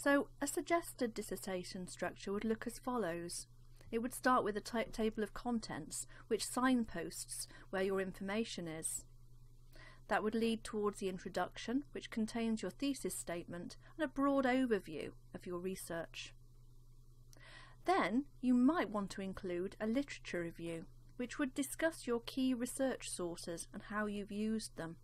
So a suggested dissertation structure would look as follows. It would start with a table of contents which signposts where your information is. That would lead towards the introduction, which contains your thesis statement and a broad overview of your research. Then you might want to include a literature review, which would discuss your key research sources and how you've used them.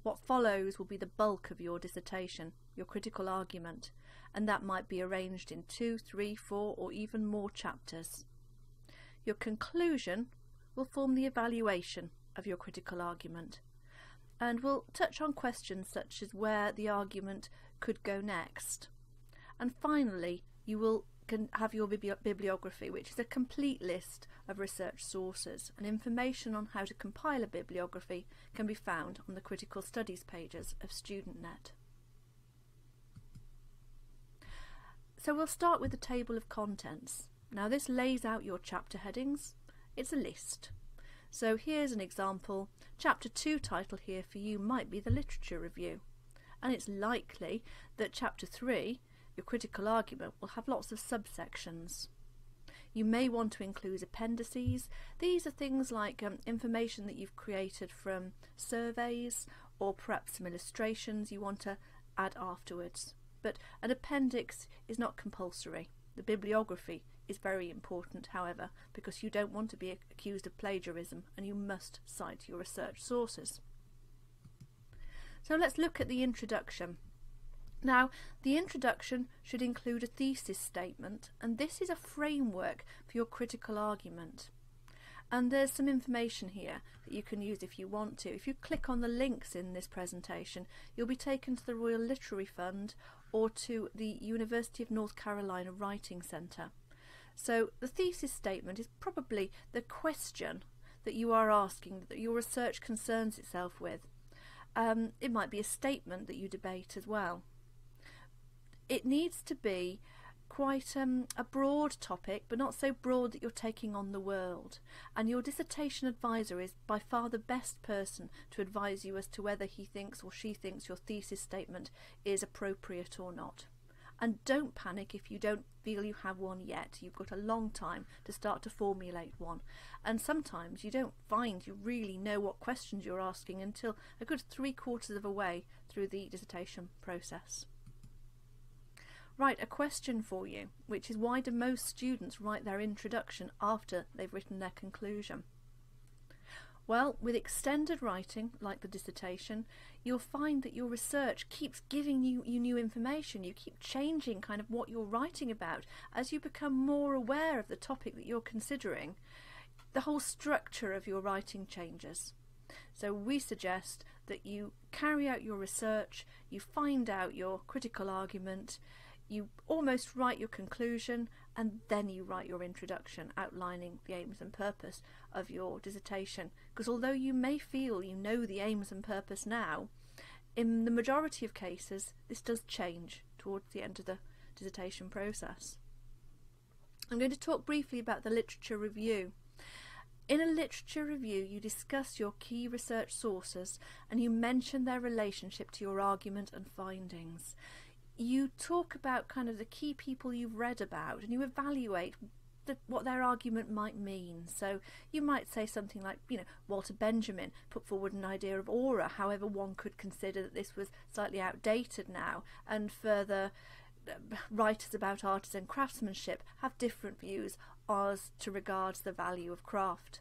What follows will be the bulk of your dissertation, your critical argument, and that might be arranged in 2, 3, 4 or even more chapters. Your conclusion will form the evaluation of your critical argument, and we'll touch on questions such as where the argument could go next. And finally, you will have your bibliography, which is a complete list of research sources, and information on how to compile a bibliography can be found on the critical studies pages of StudentNet. So we'll start with the table of contents. Now this lays out your chapter headings. It's a list. So here's an example. Chapter 2 title here for you might be the literature review, and it's likely that chapter 3, your critical argument, will have lots of subsections. You may want to include appendices. These are things like information that you've created from surveys, or perhaps some illustrations you want to add afterwards. But an appendix is not compulsory. The bibliography is very important, however, because you don't want to be accused of plagiarism, and you must cite your research sources. So let's look at the introduction. Now, the introduction should include a thesis statement, and this is a framework for your critical argument. And there's some information here that you can use if you want to. If you click on the links in this presentation, you'll be taken to the Royal Literary Fund or to the University of North Carolina Writing Centre. So the thesis statement is probably the question that you are asking, that your research concerns itself with. It might be a statement that you debate as well. It needs to be quite a broad topic, but not so broad that you're taking on the world. And your dissertation advisor is by far the best person to advise you as to whether he thinks or she thinks your thesis statement is appropriate or not. And don't panic if you don't feel you have one yet. You've got a long time to start to formulate one. And sometimes you don't find you really know what questions you're asking until a good 3/4 of a way through the dissertation process. Right, a question for you, which is, why do most students write their introduction after they've written their conclusion? Well, with extended writing, like the dissertation, you'll find that your research keeps giving you new information. You keep changing kind of what you're writing about. As you become more aware of the topic that you're considering, the whole structure of your writing changes. So we suggest that you carry out your research, you find out your critical argument, you almost write your conclusion, and then you write your introduction outlining the aims and purpose of your dissertation. Because although you may feel you know the aims and purpose now, in the majority of cases this does change towards the end of the dissertation process. I'm going to talk briefly about the literature review. In a literature review, you discuss your key research sources and you mention their relationship to your argument and findings. You talk about kind of the key people you've read about, and you evaluate what their argument might mean. So you might say something like, Walter Benjamin put forward an idea of aura, however one could consider that this was slightly outdated now, and further writers about artisan craftsmanship have different views as to regards the value of craft.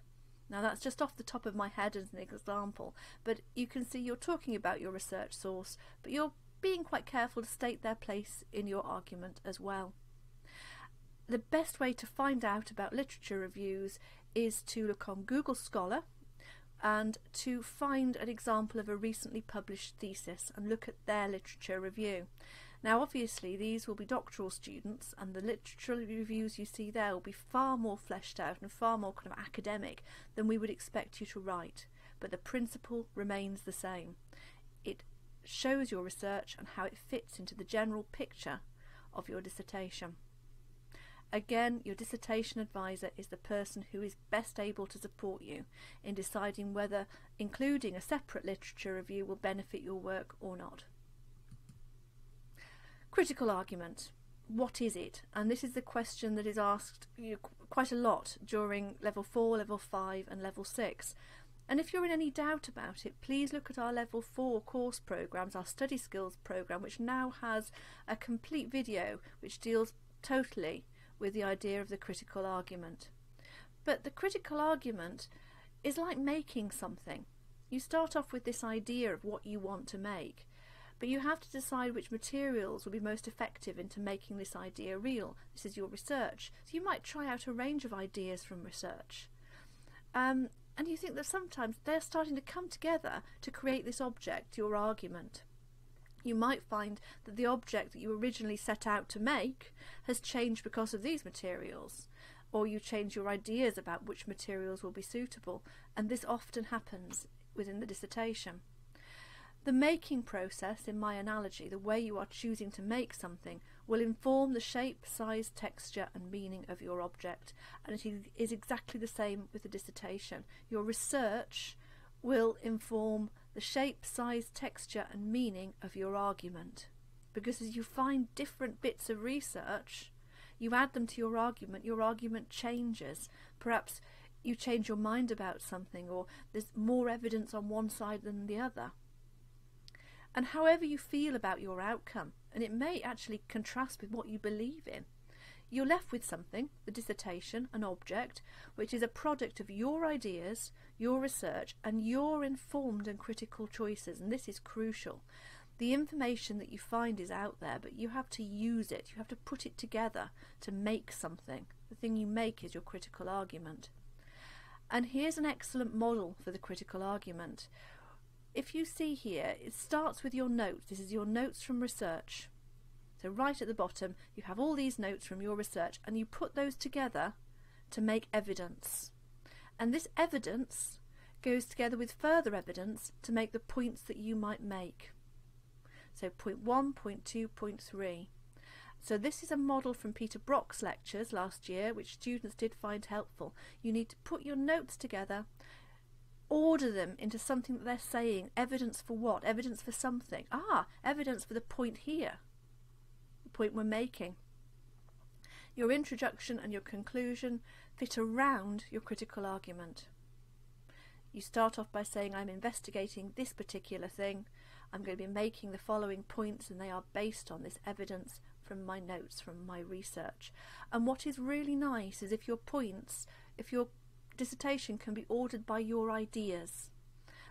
Now that's just off the top of my head as an example, but you can see you're talking about your research source, but you're being quite careful to state their place in your argument as well. The best way to find out about literature reviews is to look on Google Scholar and to find an example of a recently published thesis and look at their literature review. Now obviously these will be doctoral students, and the literature reviews you see there will be far more fleshed out and far more kind of academic than we would expect you to write, but the principle remains the same. It shows your research and how it fits into the general picture of your dissertation. Again, your dissertation advisor is the person who is best able to support you in deciding whether including a separate literature review will benefit your work or not. Critical argument. What is it? And this is the question that is asked quite a lot during level 4, level 5 and level 6. And if you're in any doubt about it, please look at our level 4 course programs, our study skills program, which now has a complete video which deals totally with the idea of the critical argument. But the critical argument is like making something. You start off with this idea of what you want to make, but you have to decide which materials will be most effective into making this idea real. This is your research. So you might try out a range of ideas from research. And you think that sometimes they're starting to come together to create this object, your argument. You might find that the object that you originally set out to make has changed because of these materials, or you change your ideas about which materials will be suitable, and this often happens within the dissertation. The making process, in my analogy, the way you are choosing to make something, will inform the shape, size, texture and meaning of your object, and it is exactly the same with the dissertation. Your research will inform the shape, size, texture and meaning of your argument, because as you find different bits of research, you add them to your argument changes. Perhaps you change your mind about something, or there's more evidence on one side than the other. And however you feel about your outcome, and it may actually contrast with what you believe in, you're left with something, the dissertation, an object, which is a product of your ideas, your research, and your informed and critical choices. And this is crucial. The information that you find is out there, but you have to use it. You have to put it together to make something. The thing you make is your critical argument. And here's an excellent model for the critical argument. If you see here, it starts with your notes. This is your notes from research. So right at the bottom, you have all these notes from your research, and you put those together to make evidence. And this evidence goes together with further evidence to make the points that you might make. So point 1, point 2, point 3. So this is a model from Peter Brock's lectures last year, which students did find helpful. You need to put your notes together, order them into something that they're saying. Evidence for what? Evidence for something. Evidence for the point here, the point we're making. Your introduction and your conclusion fit around your critical argument. You start off by saying, I'm investigating this particular thing. I'm going to be making the following points, and they are based on this evidence from my notes, from my research. And what is really nice is if your dissertation can be ordered by your ideas.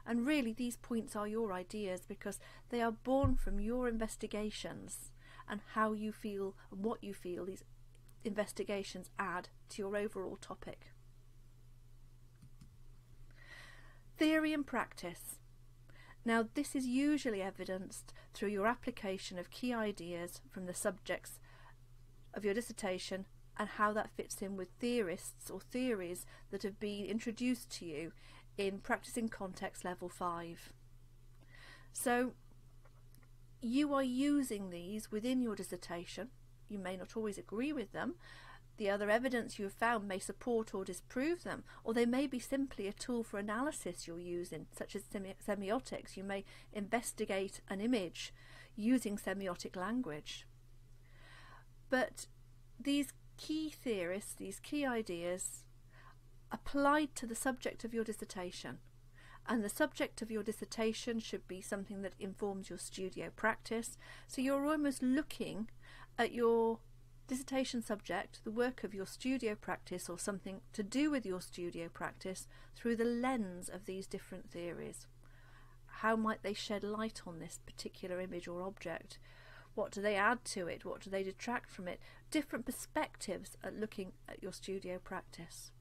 And really these points are your ideas because they are born from your investigations and how you feel and what you feel these investigations add to your overall topic. Theory and practice. Now this is usually evidenced through your application of key ideas from the subjects of your dissertation and how that fits in with theorists or theories that have been introduced to you in Practicing Context Level 5. So you are using these within your dissertation. You may not always agree with them. The other evidence you have found may support or disprove them, or they may be simply a tool for analysis you're using, such as semiotics. You may investigate an image using semiotic language. But these key theorists, these key ideas, applied to the subject of your dissertation. And the subject of your dissertation should be something that informs your studio practice. So you're almost looking at your dissertation subject, the work of your studio practice or something to do with your studio practice through the lens of these different theories. How might they shed light on this particular image or object? What do they add to it? What do they detract from it? Different perspectives at looking at your studio practice.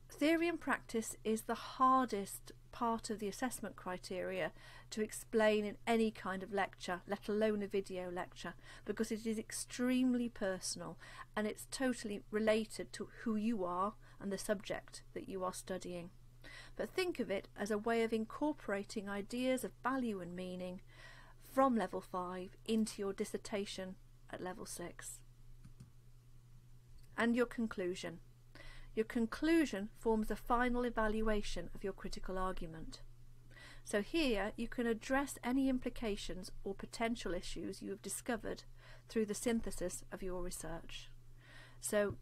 Theory and practice is the hardest part of the assessment criteria to explain in any kind of lecture, let alone a video lecture, because it is extremely personal and it's totally related to who you are and the subject that you are studying. But think of it as a way of incorporating ideas of value and meaning from level 5 into your dissertation at level 6. And your conclusion. Your conclusion forms the final evaluation of your critical argument. So here you can address any implications or potential issues you have discovered through the synthesis of your research. So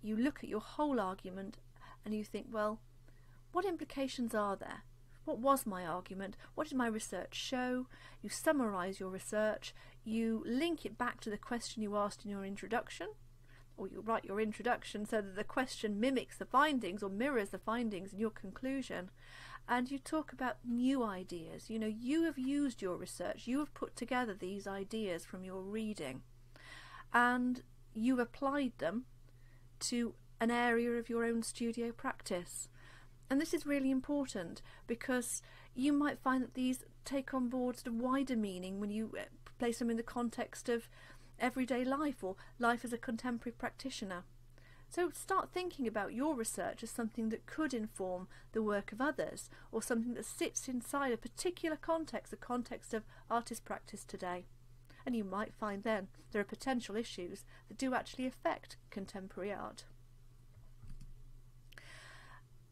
you look at your whole argument and you think, well, what implications are there? What was my argument? What did my research show? You summarise your research, you link it back to the question you asked in your introduction, or you write your introduction so that the question mimics the findings or mirrors the findings in your conclusion, and you talk about new ideas. You know, you have used your research, you have put together these ideas from your reading, and you've applied them to an area of your own studio practice. And this is really important because you might find that these take on board sort of wider meaning when you place them in the context of everyday life or life as a contemporary practitioner. So start thinking about your research as something that could inform the work of others, or something that sits inside a particular context, the context of artist practice today. And you might find then there are potential issues that do actually affect contemporary art.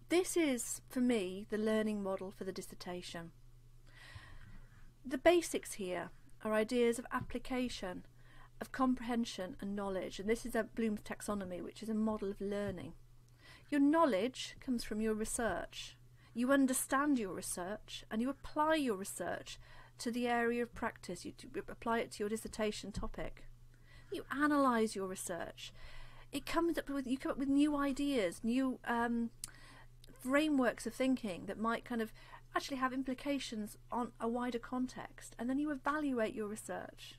This is, for me, the learning model for the dissertation. The basics here are ideas of application, of comprehension and knowledge, and this is Bloom's taxonomy, which is a model of learning. Your knowledge comes from your research. You understand your research and you apply your research to the area of practice. You apply it to your dissertation topic. You analyse your research. You come up with new ideas, new frameworks of thinking that might kind of actually have implications on a wider context, and then you evaluate your research.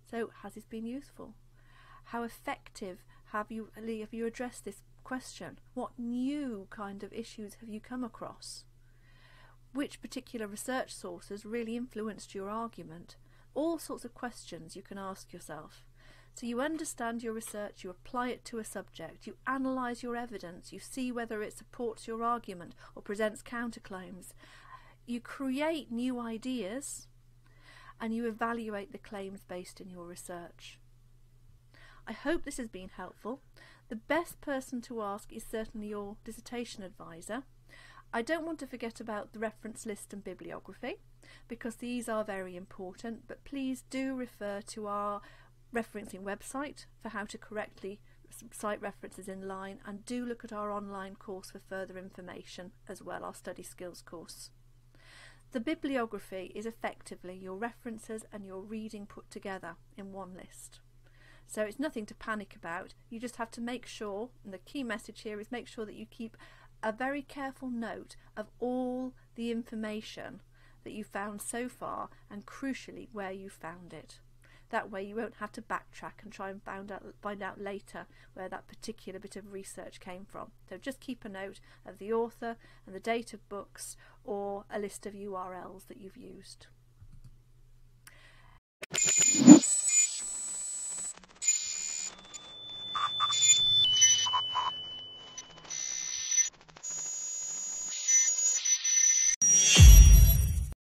So, has this been useful? How effective have you addressed this question? What new kind of issues have you come across? Which particular research sources really influenced your argument? All sorts of questions you can ask yourself. So you understand your research, you apply it to a subject, you analyse your evidence, you see whether it supports your argument or presents counterclaims. You create new ideas and you evaluate the claims based in your research. I hope this has been helpful. The best person to ask is certainly your dissertation advisor. I don't want to forget about the reference list and bibliography, because these are very important, but please do refer to our referencing website for how to correctly cite references in line, and do look at our online course for further information as well, our study skills course. The bibliography is effectively your references and your reading put together in one list. So it's nothing to panic about. You just have to make sure, and the key message here is make sure that you keep a very careful note of all the information that you found so far, and crucially where you found it. That way you won't have to backtrack and try and find out later where that particular bit of research came from. So just keep a note of the author and the date of books, or a list of URLs that you've used.